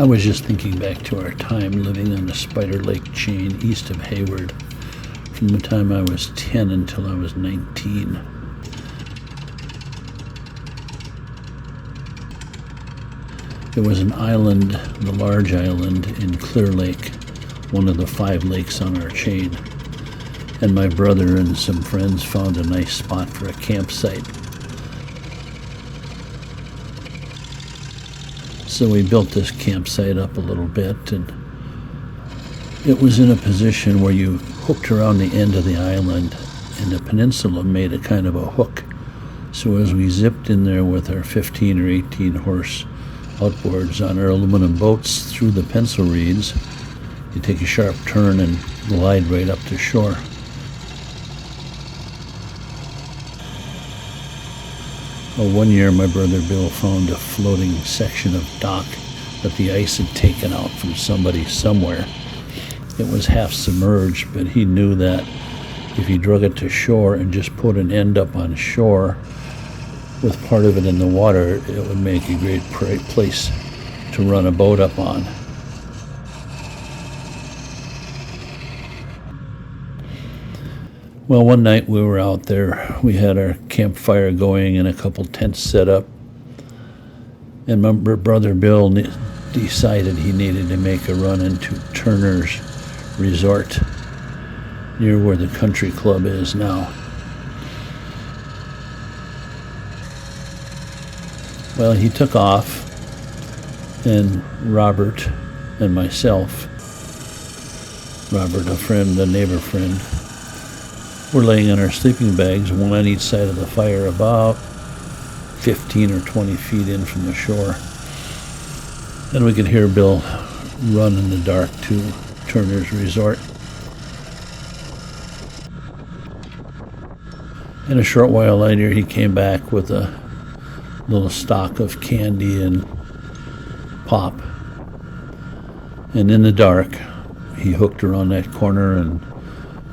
I was just thinking back to our time living on the Spider Lake chain east of Hayward from the time I was 10 until I was 19. There was an island, the large island in Clear Lake, one of the 5 lakes on our chain, and my brother and some friends found a nice spot for a campsite. So we built this campsite up a little bit, and it was in a position where you hooked around the end of the island, and the peninsula made a kind of a hook. So as we zipped in there with our 15 or 18 horse outboards on our aluminum boats through the pencil reeds, you take a sharp turn and glide right up to shore. Well, one year my brother Bill found a floating section of dock that the ice had taken out from somebody somewhere. It was half submerged, but he knew that if he drug it to shore and just put an end up on shore with part of it in the water, it would make a great place to run a boat up on. Well, one night we were out there. We had our campfire going and a couple tents set up. And my brother Bill decided he needed to make a run into Turner's Resort near where the country club is now. Well, he took off, and Robert and myself, Robert, a friend, a neighbor friend, were laying in our sleeping bags, one on each side of the fire, about 15 or 20 feet in from the shore. And we could hear Bill run in the dark to Turner's Resort. And a short while later, he came back with a little stock of candy and pop. And in the dark, he hooked around that corner and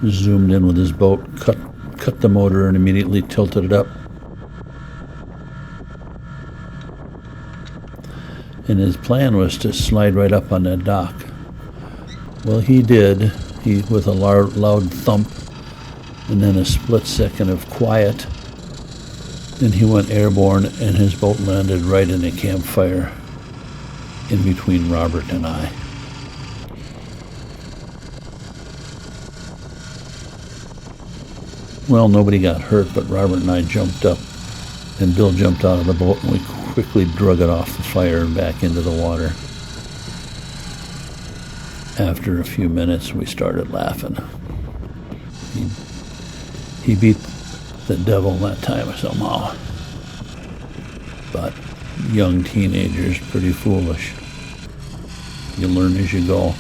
zoomed in with his boat, cut the motor, and immediately tilted it up. And his plan was to slide right up on that dock. Well, he did. With a loud thump and then a split second of quiet, and he went airborne, and his boat landed right in a campfire in between Robert and I. Well, nobody got hurt, but Robert and I jumped up, and Bill jumped out of the boat, and we quickly drug it off the fire and back into the water. After a few minutes, we started laughing. He beat the devil that time somehow. But young teenagers, pretty foolish. You learn as you go.